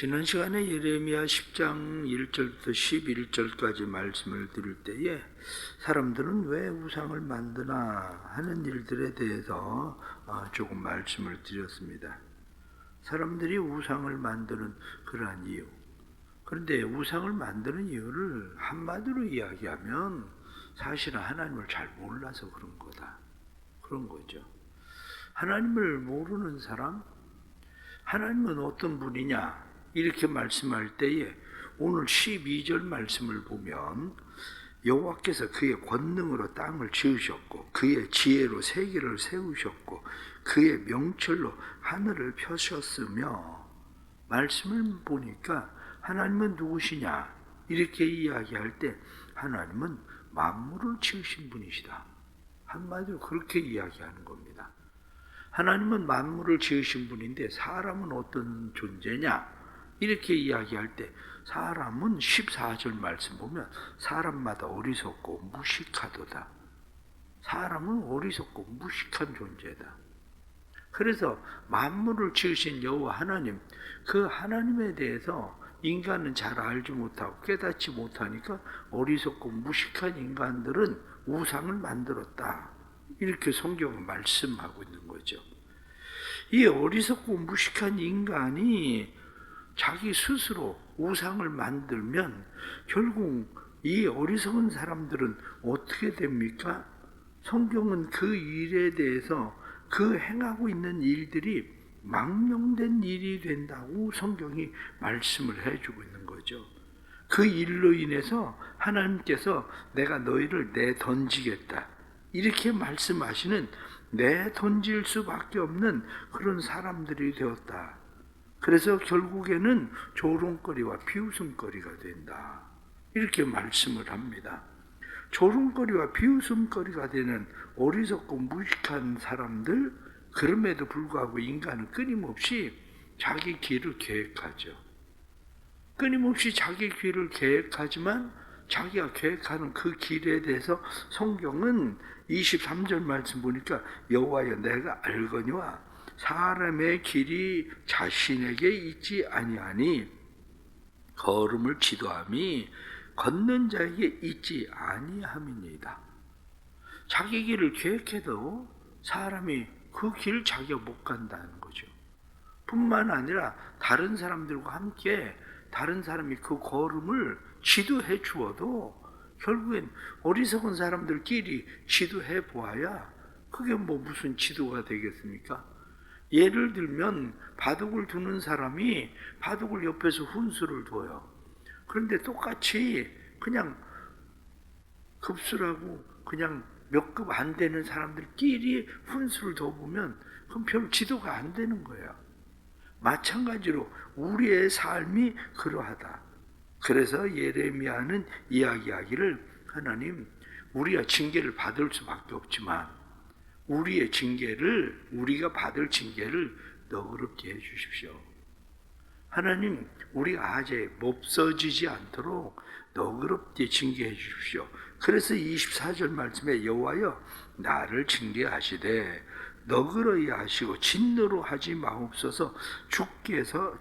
지난 시간에 예레미야 10장 1절부터 11절까지 말씀을 드릴 때에 사람들은 왜 우상을 만드나 하는 일들에 대해서 조금 말씀을 드렸습니다. 사람들이 우상을 만드는 그러한 이유, 그런데 우상을 만드는 이유를 한마디로 이야기하면 사실은 하나님을 잘 몰라서 그런 거죠. 하나님을 모르는 사람, 하나님은 어떤 분이냐 이렇게 말씀할 때에 오늘 12절 말씀을 보면 여호와께서 그의 권능으로 땅을 지으셨고 그의 지혜로 세계를 세우셨고 그의 명철로 하늘을 펴셨으며, 말씀을 보니까 하나님은 누구시냐 이렇게 이야기할 때 하나님은 만물을 지으신 분이시다. 한마디로 그렇게 이야기하는 겁니다. 하나님은 만물을 지으신 분인데 사람은 어떤 존재냐 이렇게 이야기할 때 사람은 14절 말씀 보면 사람마다 어리석고 무식하도다. 사람은 어리석고 무식한 존재다. 그래서 만물을 지으신 여호와 하나님, 그 하나님에 대해서 인간은 잘 알지 못하고 깨닫지 못하니까 어리석고 무식한 인간들은 우상을 만들었다. 이렇게 성경은 말씀하고 있는 거죠. 이 어리석고 무식한 인간이 자기 스스로 우상을 만들면 결국 이 어리석은 사람들은 어떻게 됩니까? 성경은 그 일에 대해서 그 행하고 있는 일들이 망령된 일이 된다고 성경이 말씀을 해주고 있는 거죠. 그 일로 인해서 하나님께서 내가 너희를 내던지겠다 이렇게 말씀하시는, 내던질 수밖에 없는 그런 사람들이 되었다. 그래서 결국에는 조롱거리와 비웃음거리가 된다. 이렇게 말씀을 합니다. 조롱거리와 비웃음거리가 되는 어리석고 무식한 사람들, 그럼에도 불구하고 인간은 끊임없이 자기 길을 계획하죠. 끊임없이 자기 길을 계획하지만 자기가 계획하는 그 길에 대해서 성경은 23절 말씀 보니까 여호와여 내가 알거니와 사람의 길이 자신에게 있지 아니하니 걸음을 지도함이 걷는 자에게 있지 아니함이니이다. 자기 길을 계획해도 사람이 그 길 자기가 못 간다는 거죠. 뿐만 아니라 다른 사람들과 함께 다른 사람이 그 걸음을 지도해 주어도 결국엔 어리석은 사람들끼리 지도해 보아야 그게 무슨 지도가 되겠습니까? 예를 들면 바둑을 두는 사람이 바둑을 옆에서 훈수를 둬요. 그런데 똑같이 그냥 급수라고 그냥 몇 급 안 되는 사람들끼리 훈수를 둬보면 그럼 별 지도가 안 되는 거예요. 마찬가지로 우리의 삶이 그러하다. 그래서 예레미야는 이야기하기를, 하나님 우리가 징계를 받을 수밖에 없지만 우리의 징계를, 우리가 받을 징계를 너그럽게 해주십시오. 하나님 우리가 아재 없어지지 않도록 너그럽게 징계해 주십시오. 그래서 24절 말씀에 여호와여 나를 징계하시되 너그러이 하시고 진노로 하지 마옵소서. 주께서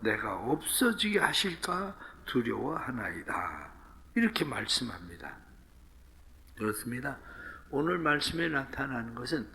내가 없어지게 하실까 두려워하나이다. 이렇게 말씀합니다. 그렇습니다. 오늘 말씀에 나타나는 것은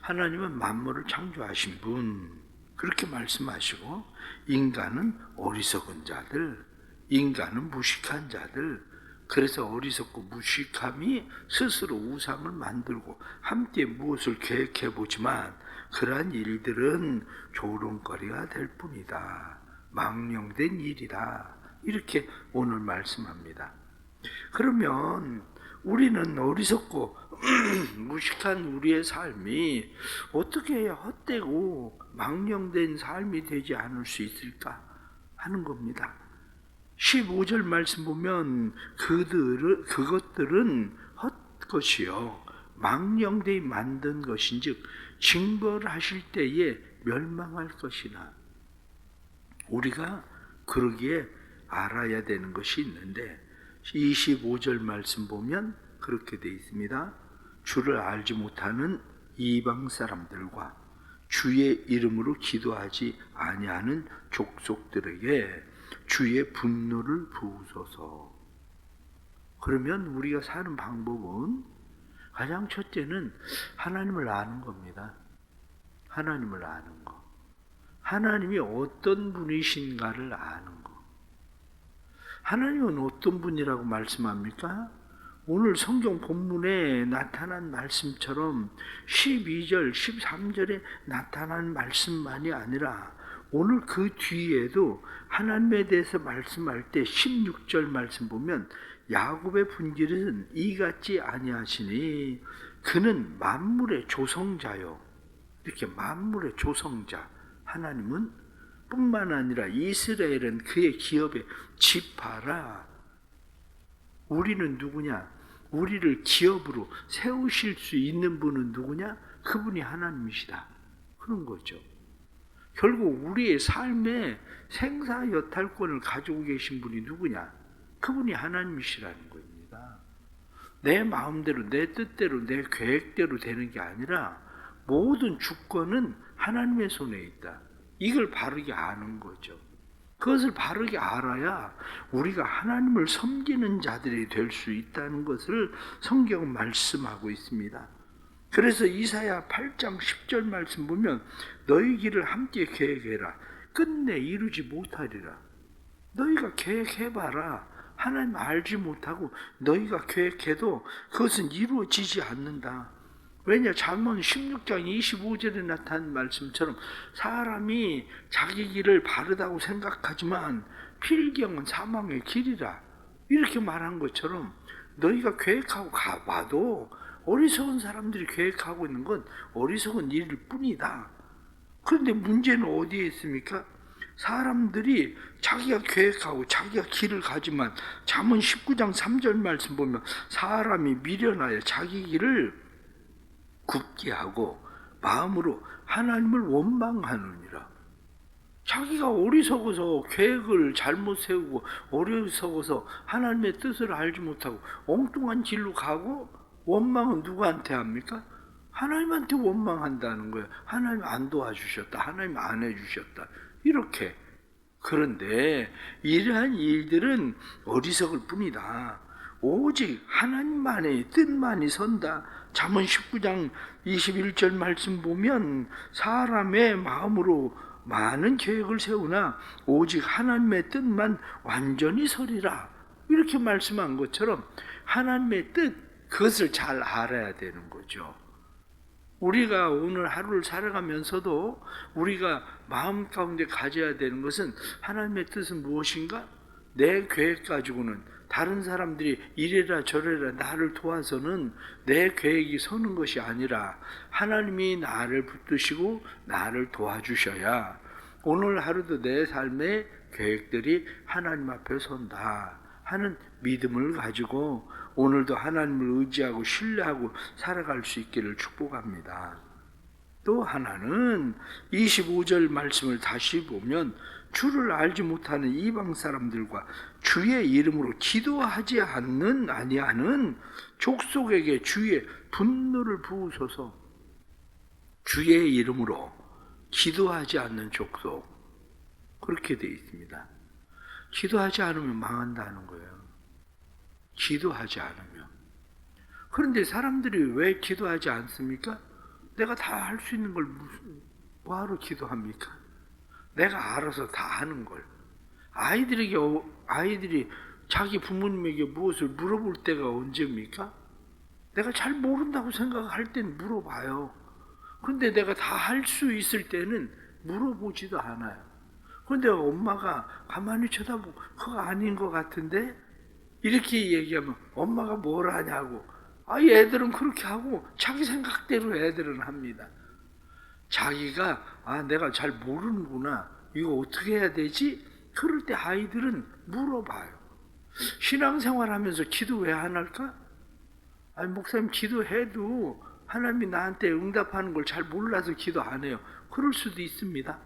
하나님은 만물을 창조하신 분, 그렇게 말씀하시고 인간은 어리석은 자들, 인간은 무식한 자들, 그래서 어리석고 무식함이 스스로 우상을 만들고 함께 무엇을 계획해 보지만 그러한 일들은 조롱거리가 될 뿐이다. 망령된 일이다. 이렇게 오늘 말씀합니다. 그러면 우리는 어리석고 무식한 우리의 삶이 어떻게 해야 헛되고 망령된 삶이 되지 않을 수 있을까 하는 겁니다. 15절 말씀 보면 그것들은 헛것이요 망령되이 만든 것인즉 징벌 하실 때에 멸망할 것이나, 우리가 그러기에 알아야 되는 것이 있는데 25절 말씀 보면 그렇게 되어 있습니다. 주를 알지 못하는 이방 사람들과 주의 이름으로 기도하지 아니하는 족속들에게 주의 분노를 부으소서. 그러면 우리가 사는 방법은 가장 첫째는 하나님을 아는 겁니다. 하나님을 아는 거. 하나님이 어떤 분이신가를 아는 거. 하나님은 어떤 분이라고 말씀합니까? 오늘 성경 본문에 나타난 말씀처럼 12절, 13절에 나타난 말씀만이 아니라 오늘 그 뒤에도 하나님에 대해서 말씀할 때 16절 말씀 보면 야곱의 분깃은 이같지 아니하시니 그는 만물의 조성자요. 이렇게 만물의 조성자. 하나님은 뿐만 아니라 이스라엘은 그의 기업의 지파라. 우리는 누구냐? 우리를 기업으로 세우실 수 있는 분은 누구냐? 그분이 하나님이시다. 그런 거죠. 결국 우리의 삶에 생사여탈권을 가지고 계신 분이 누구냐? 그분이 하나님이시라는 겁니다. 내 마음대로, 내 뜻대로, 내 계획대로 되는 게 아니라 모든 주권은 하나님의 손에 있다. 이걸 바르게 아는 거죠. 그것을 바르게 알아야 우리가 하나님을 섬기는 자들이 될 수 있다는 것을 성경은 말씀하고 있습니다. 그래서 이사야 8장 10절 말씀 보면 너희 길을 함께 계획해라. 끝내 이루지 못하리라. 너희가 계획해봐라. 하나님 알지 못하고 너희가 계획해도 그것은 이루어지지 않는다. 왜냐? 잠언 16장 25절에 나타난 말씀처럼 사람이 자기 길을 바르다고 생각하지만 필경은 사망의 길이라. 이렇게 말한 것처럼 너희가 계획하고 가봐도 어리석은 사람들이 계획하고 있는 건 어리석은 일일 뿐이다. 그런데 문제는 어디에 있습니까? 사람들이 자기가 계획하고 자기가 길을 가지만 잠언 19장 3절 말씀 보면 사람이 미련하여 자기 길을 굳게 하고 마음으로 하나님을 원망하느니라. 자기가 어리석어서 계획을 잘못 세우고 어리석어서 하나님의 뜻을 알지 못하고 엉뚱한 길로 가고 원망은 누구한테 합니까? 하나님한테 원망한다는 거예요. 하나님 안 도와주셨다. 하나님 안 해주셨다. 이렇게. 그런데 이러한 일들은 어리석을 뿐이다. 오직 하나님만의 뜻만이 선다. 잠언 19장 21절 말씀 보면 사람의 마음으로 많은 계획을 세우나 오직 하나님의 뜻만 완전히 서리라. 이렇게 말씀한 것처럼 하나님의 뜻, 그것을 잘 알아야 되는 거죠. 우리가 오늘 하루를 살아가면서도 우리가 마음 가운데 가져야 되는 것은 하나님의 뜻은 무엇인가? 내 계획 가지고는 다른 사람들이 이래라 저래라 나를 도와서는 내 계획이 서는 것이 아니라 하나님이 나를 붙드시고 나를 도와주셔야 오늘 하루도 내 삶의 계획들이 하나님 앞에 선다 하는 믿음을 가지고 오늘도 하나님을 의지하고 신뢰하고 살아갈 수 있기를 축복합니다. 또 하나는 25절 말씀을 다시 보면 주를 알지 못하는 이방 사람들과 주의 이름으로 기도하지 아니하는 족속에게 주의 분노를 부으소서. 주의 이름으로 기도하지 않는 족속, 그렇게 되어 있습니다. 기도하지 않으면 망한다는 거예요. 기도하지 않으면. 그런데 사람들이 왜 기도하지 않습니까? 내가 다 할 수 있는 걸 뭐하러 기도합니까? 내가 알아서 다 하는 걸. 아이들이 자기 부모님에게 무엇을 물어볼 때가 언제입니까? 내가 잘 모른다고 생각할 땐 물어봐요. 그런데 내가 다 할 수 있을 때는 물어보지도 않아요. 그런데 엄마가 가만히 쳐다보고 그거 아닌 것 같은데? 이렇게 얘기하면 엄마가 뭘 하냐고. 애들은 그렇게 하고 자기 생각대로 애들은 합니다. 자기가 내가 잘 모르는구나. 이거 어떻게 해야 되지? 그럴 때 아이들은 물어봐요. 신앙생활 하면서 기도 왜 안 할까? 목사님 기도해도 하나님이 나한테 응답하는 걸 잘 몰라서 기도 안 해요. 그럴 수도 있습니다.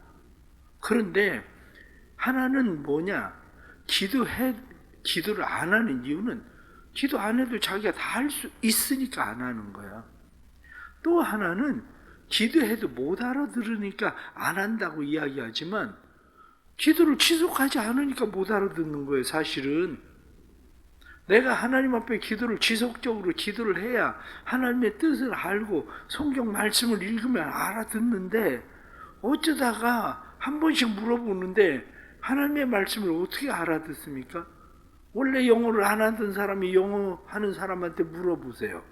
그런데 하나는 뭐냐? 기도를 안 하는 이유는 기도 안 해도 자기가 다 할 수 있으니까 안 하는 거야. 또 하나는 기도해도 못 알아들으니까 안 한다고 이야기하지만 기도를 지속하지 않으니까 못 알아듣는 거예요. 사실은 내가 하나님 앞에 기도를 지속적으로 기도를 해야 하나님의 뜻을 알고 성경 말씀을 읽으면 알아듣는데, 어쩌다가 한 번씩 물어보는데 하나님의 말씀을 어떻게 알아듣습니까? 원래 영어를 안 하던 사람이 영어 하는 사람한테 물어보세요.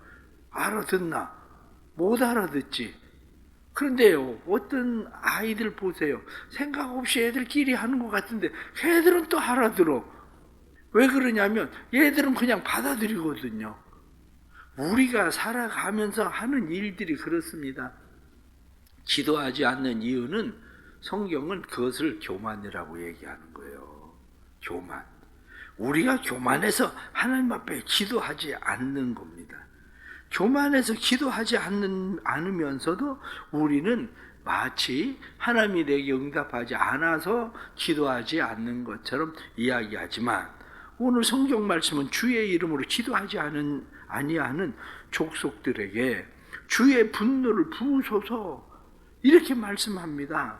알아듣나? 못 알아듣지. 그런데요, 어떤 아이들 보세요. 생각 없이 애들끼리 하는 것 같은데 애들은 또 알아들어. 왜 그러냐면 얘들은 그냥 받아들이거든요. 우리가 살아가면서 하는 일들이 그렇습니다. 기도하지 않는 이유는 성경은 그것을 교만이라고 얘기하는 거예요. 교만. 우리가 교만해서 하나님 앞에 기도하지 않는 겁니다. 교만해서 기도하지 않으면서도 우리는 마치 하나님이 내게 응답하지 않아서 기도하지 않는 것처럼 이야기하지만, 오늘 성경 말씀은 주의 이름으로 기도하지 아니하는 족속들에게 주의 분노를 부으소서 이렇게 말씀합니다.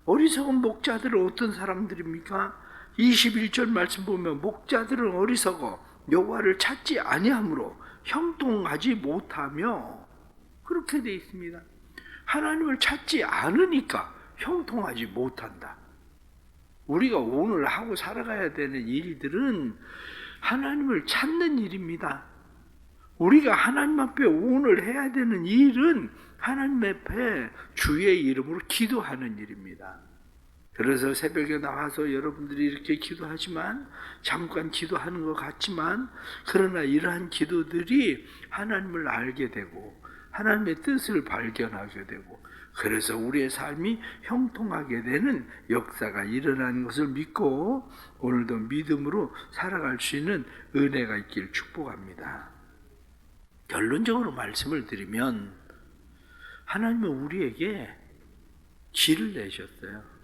어리석은 목자들은 어떤 사람들입니까? 21절 말씀 보면 목자들은 어리석어 여호와를 찾지 아니하므로 형통하지 못하며, 그렇게 되어 있습니다. 하나님을 찾지 않으니까 형통하지 못한다. 우리가 오늘 하고 살아가야 되는 일들은 하나님을 찾는 일입니다. 우리가 하나님 앞에 오늘 해야 되는 일은 하나님 앞에 주의 이름으로 기도하는 일입니다. 그래서 새벽에 나와서 여러분들이 이렇게 기도하지만, 잠깐 기도하는 것 같지만, 그러나 이러한 기도들이 하나님을 알게 되고 하나님의 뜻을 발견하게 되고, 그래서 우리의 삶이 형통하게 되는 역사가 일어나는 것을 믿고 오늘도 믿음으로 살아갈 수 있는 은혜가 있기를 축복합니다. 결론적으로 말씀을 드리면, 하나님은 우리에게 길을 내셨어요.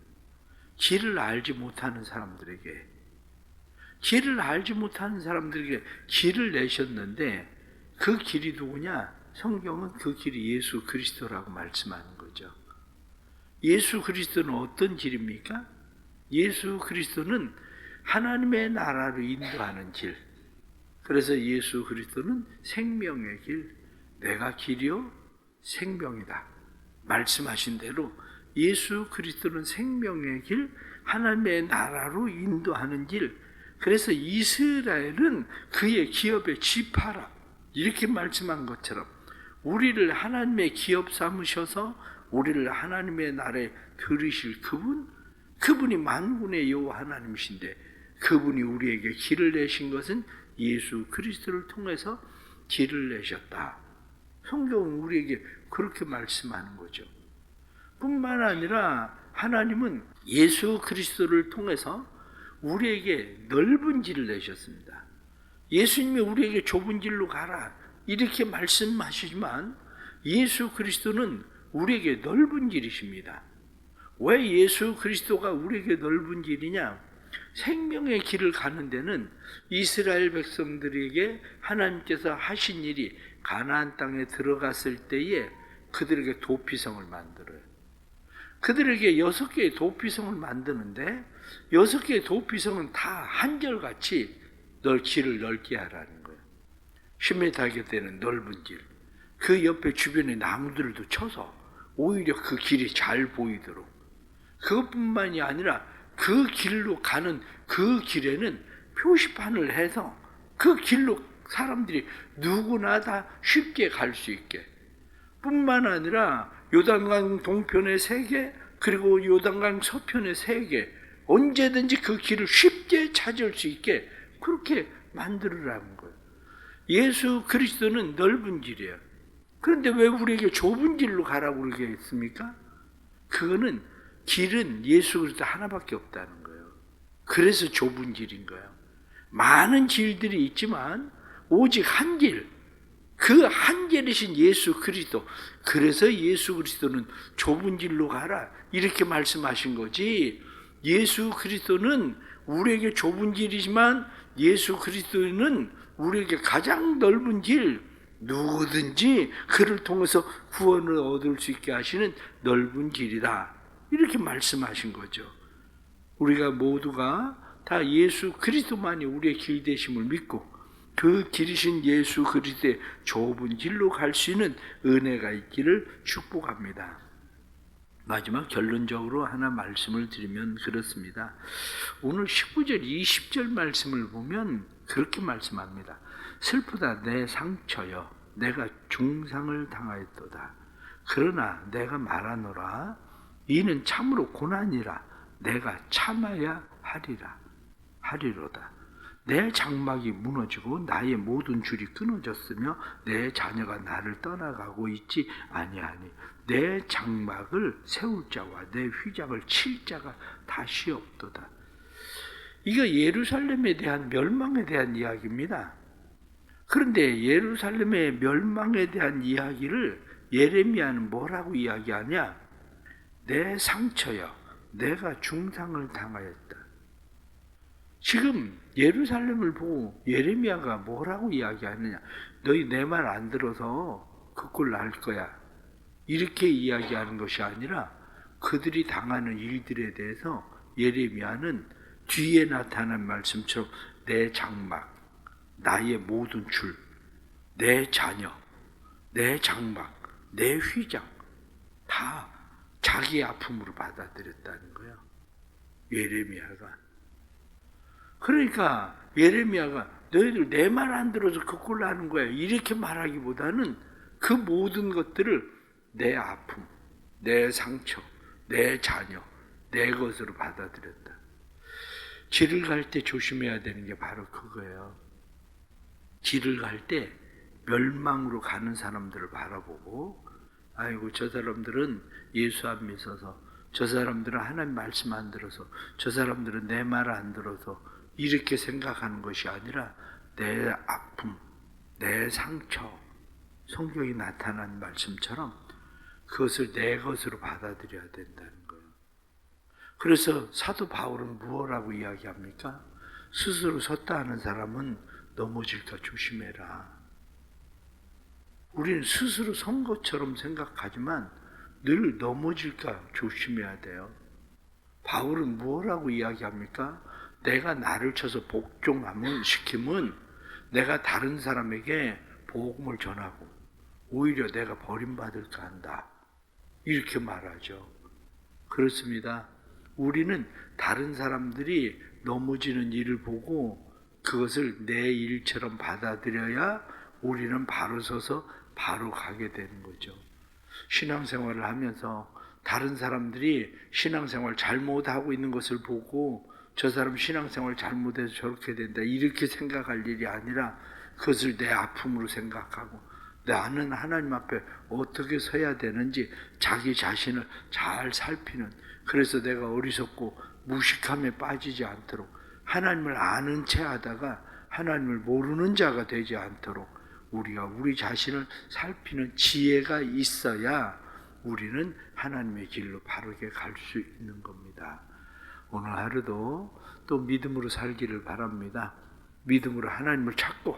길을 알지 못하는 사람들에게, 길을 알지 못하는 사람들에게 길을 내셨는데, 그 길이 누구냐? 성경은 그 길이 예수 그리스도라고 말씀하는 거죠. 예수 그리스도는 어떤 길입니까? 예수 그리스도는 하나님의 나라로 인도하는 길. 그래서 예수 그리스도는 생명의 길, 내가 길이요 생명이다 말씀하신 대로 예수 그리스도는 생명의 길, 하나님의 나라로 인도하는 길. 그래서 이스라엘은 그의 기업의 지파라 이렇게 말씀한 것처럼 우리를 하나님의 기업 삼으셔서 우리를 하나님의 나라에 들으실 그분이 만군의 여호와 하나님이신데, 그분이 우리에게 길을 내신 것은 예수 그리스도를 통해서 길을 내셨다. 성경은 우리에게 그렇게 말씀하는 거죠. 뿐만 아니라 하나님은 예수 그리스도를 통해서 우리에게 넓은 길을 내셨습니다. 예수님이 우리에게 좁은 길로 가라 이렇게 말씀하시지만, 예수 그리스도는 우리에게 넓은 길이십니다. 왜 예수 그리스도가 우리에게 넓은 길이냐? 생명의 길을 가는 데는 이스라엘 백성들에게 하나님께서 하신 일이 가나안 땅에 들어갔을 때에 그들에게 도피성을 만들어요. 그들에게 6개의 도피성을 만드는데 6개의 도피성은 다 한결같이 길을 넓게 하라는 거예요. 10m 되는 넓은 길, 그 옆에 주변에 나무들도 쳐서 오히려 그 길이 잘 보이도록, 그것뿐만이 아니라 그 길로 가는 그 길에는 표시판을 해서 그 길로 사람들이 누구나 다 쉽게 갈 수 있게, 뿐만 아니라 요단강 동편에 3개, 그리고 요단강 서편에 3개, 언제든지 그 길을 쉽게 찾을 수 있게 그렇게 만들으라는 거예요. 예수 그리스도는 넓은 길이에요. 그런데 왜 우리에게 좁은 길로 가라고 그러게 했습니까? 그거는 길은 예수 그리스도 하나밖에 없다는 거예요. 그래서 좁은 길인 거예요. 많은 길들이 있지만 오직 한 길, 그 한 길이신 예수 그리스도, 그래서 예수 그리스도는 좁은 길로 가라 이렇게 말씀하신 거지, 예수 그리스도는 우리에게 좁은 길이지만 예수 그리스도는 우리에게 가장 넓은 길, 누구든지 그를 통해서 구원을 얻을 수 있게 하시는 넓은 길이다. 이렇게 말씀하신 거죠. 우리가 모두가 다 예수 그리스도만이 우리의 길 되심을 믿고 그 길이신 예수 그리스도의 좁은 길로 갈 수 있는 은혜가 있기를 축복합니다. 마지막 결론적으로 하나 말씀을 드리면 그렇습니다. 오늘 19절 20절 말씀을 보면 그렇게 말씀합니다. 슬프다 내 상처여 내가 중상을 당하였도다. 그러나 내가 말하노라 이는 참으로 고난이라 내가 참아야 하리로다. 내 장막이 무너지고 나의 모든 줄이 끊어졌으며 내 자녀가 나를 떠나가고 있지 아니하니 내 장막을 세울 자와 내 휘장을 칠 자가 다시 없도다. 이거 예루살렘에 대한 멸망에 대한 이야기입니다. 그런데 예루살렘의 멸망에 대한 이야기를 예레미야는 뭐라고 이야기하냐? 내 상처여 내가 중상을 당하였다. 지금 예루살렘을 보고 예레미야가 뭐라고 이야기하느냐? 너희 내 말 안 들어서 그 꼴 날 거야. 이렇게 이야기하는 것이 아니라 그들이 당하는 일들에 대해서 예레미야는 뒤에 나타난 말씀처럼 내 장막, 나의 모든 줄, 내 자녀, 내 장막, 내 휘장 다 자기 아픔으로 받아들였다는 거예요. 예레미야가. 그러니까 예레미야가 너희들 내 말 안 들어서 그 꼴 나는 거야 이렇게 말하기보다는 그 모든 것들을 내 아픔, 내 상처, 내 자녀, 내 것으로 받아들였다. 길을 갈 때 조심해야 되는 게 바로 그거예요. 길을 갈 때 멸망으로 가는 사람들을 바라보고 아이고 저 사람들은 예수 안 믿어서 저 사람들은 하나님 말씀 안 들어서 저 사람들은 내 말 안 들어서 이렇게 생각하는 것이 아니라 내 아픔, 내 상처, 성경이 나타난 말씀처럼 그것을 내 것으로 받아들여야 된다는 거예요. 그래서 사도 바울은 무엇라고 이야기합니까? 스스로 섰다 하는 사람은 넘어질까 조심해라. 우리는 스스로 선 것처럼 생각하지만 늘 넘어질까 조심해야 돼요. 바울은 무엇라고 이야기합니까? 내가 나를 쳐서 복종하면 시키면 내가 다른 사람에게 복음을 전하고 오히려 내가 버림받을까 한다. 이렇게 말하죠. 그렇습니다. 우리는 다른 사람들이 넘어지는 일을 보고 그것을 내 일처럼 받아들여야 우리는 바로 서서 바로 가게 되는 거죠. 신앙생활을 하면서 다른 사람들이 신앙생활 잘못하고 있는 것을 보고 저 사람 신앙생활 잘못해서 저렇게 된다 이렇게 생각할 일이 아니라 그것을 내 아픔으로 생각하고 나는 하나님 앞에 어떻게 서야 되는지 자기 자신을 잘 살피는, 그래서 내가 어리석고 무식함에 빠지지 않도록 하나님을 아는 채 하다가 하나님을 모르는 자가 되지 않도록 우리가 우리 자신을 살피는 지혜가 있어야 우리는 하나님의 길로 바르게 갈 수 있는 겁니다. 오늘 하루도 또 믿음으로 살기를 바랍니다. 믿음으로 하나님을 찾고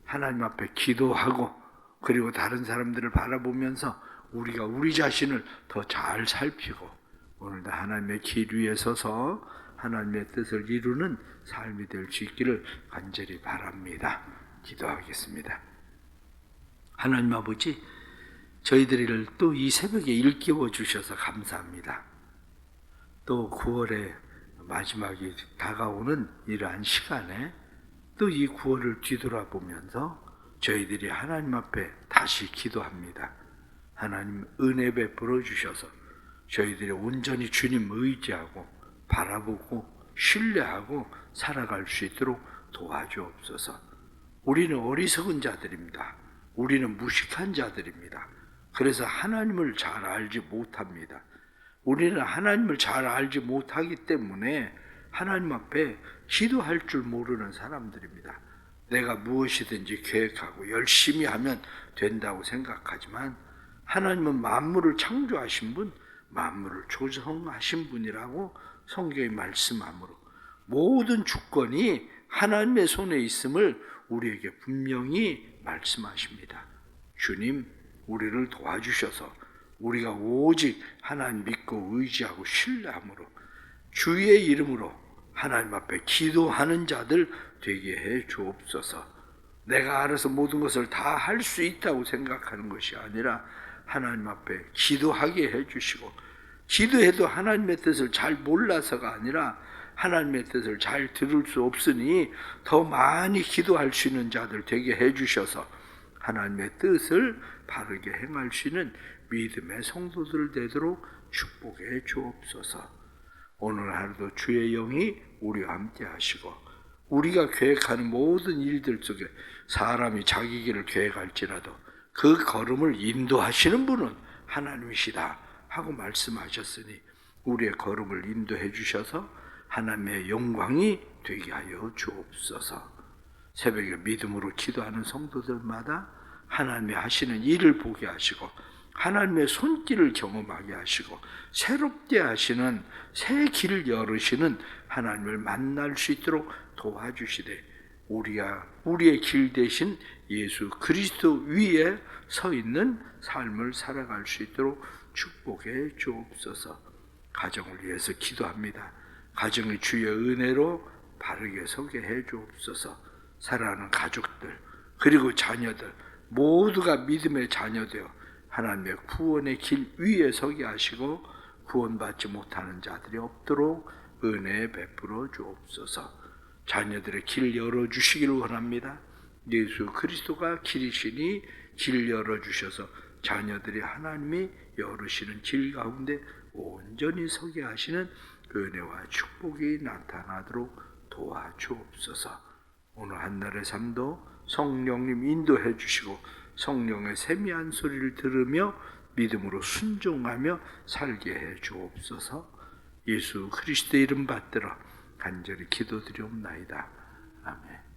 하나님 앞에 기도하고 그리고 다른 사람들을 바라보면서 우리가 우리 자신을 더 잘 살피고 오늘도 하나님의 길 위에 서서 하나님의 뜻을 이루는 삶이 될 수 있기를 간절히 바랍니다. 기도하겠습니다. 하나님 아버지, 저희들을 또 이 새벽에 일깨워 주셔서 감사합니다. 또 9월의 마지막이 다가오는 이러한 시간에 또 이 9월을 뒤돌아보면서 저희들이 하나님 앞에 다시 기도합니다. 하나님 은혜 베풀어 주셔서 저희들이 온전히 주님 의지하고 바라보고 신뢰하고 살아갈 수 있도록 도와주옵소서. 우리는 어리석은 자들입니다. 우리는 무식한 자들입니다. 그래서 하나님을 잘 알지 못합니다. 우리는 하나님을 잘 알지 못하기 때문에 하나님 앞에 기도할 줄 모르는 사람들입니다. 내가 무엇이든지 계획하고 열심히 하면 된다고 생각하지만 하나님은 만물을 창조하신 분, 만물을 조성하신 분이라고 성경이 말씀하므로 모든 주권이 하나님의 손에 있음을 우리에게 분명히 말씀하십니다. 주님, 우리를 도와주셔서 우리가 오직 하나님 믿고 의지하고 신뢰함으로 주의 이름으로 하나님 앞에 기도하는 자들 되게 해 주옵소서. 내가 알아서 모든 것을 다 할 수 있다고 생각하는 것이 아니라 하나님 앞에 기도하게 해 주시고, 기도해도 하나님의 뜻을 잘 몰라서가 아니라 하나님의 뜻을 잘 들을 수 없으니 더 많이 기도할 수 있는 자들 되게 해 주셔서 하나님의 뜻을 바르게 행할 수 있는 믿음의 성도들 되도록 축복해 주옵소서. 오늘 하루도 주의 영이 우리와 함께 하시고, 우리가 계획하는 모든 일들 속에 사람이 자기 길을 계획할지라도 그 걸음을 인도하시는 분은 하나님이시다 하고 말씀하셨으니 우리의 걸음을 인도해 주셔서 하나님의 영광이 되게 하여 주옵소서. 새벽에 믿음으로 기도하는 성도들마다 하나님이 하시는 일을 보게 하시고 하나님의 손길을 경험하게 하시고 새롭게 하시는 새 길을 열으시는 하나님을 만날 수 있도록 도와주시되, 우리의 길 대신 예수 그리스도 위에 서 있는 삶을 살아갈 수 있도록 축복해 주옵소서. 가정을 위해서 기도합니다. 가정이 주의 은혜로 바르게 서게 해 주옵소서. 사랑하는 가족들 그리고 자녀들 모두가 믿음의 자녀되어 하나님의 구원의 길 위에 서게 하시고 구원받지 못하는 자들이 없도록 은혜 베풀어 주옵소서. 자녀들의 길 열어주시기를 원합니다. 예수 그리스도가 길이시니 길 열어주셔서 자녀들이 하나님이 열으시는 길 가운데 온전히 서게 하시는 은혜와 축복이 나타나도록 도와주옵소서. 오늘 한날의 삶도 성령님 인도해 주시고 성령의 세미한 소리를 들으며 믿음으로 순종하며 살게 해 주옵소서. 예수 그리스도의 이름 받들어 간절히 기도드리옵나이다. 아멘.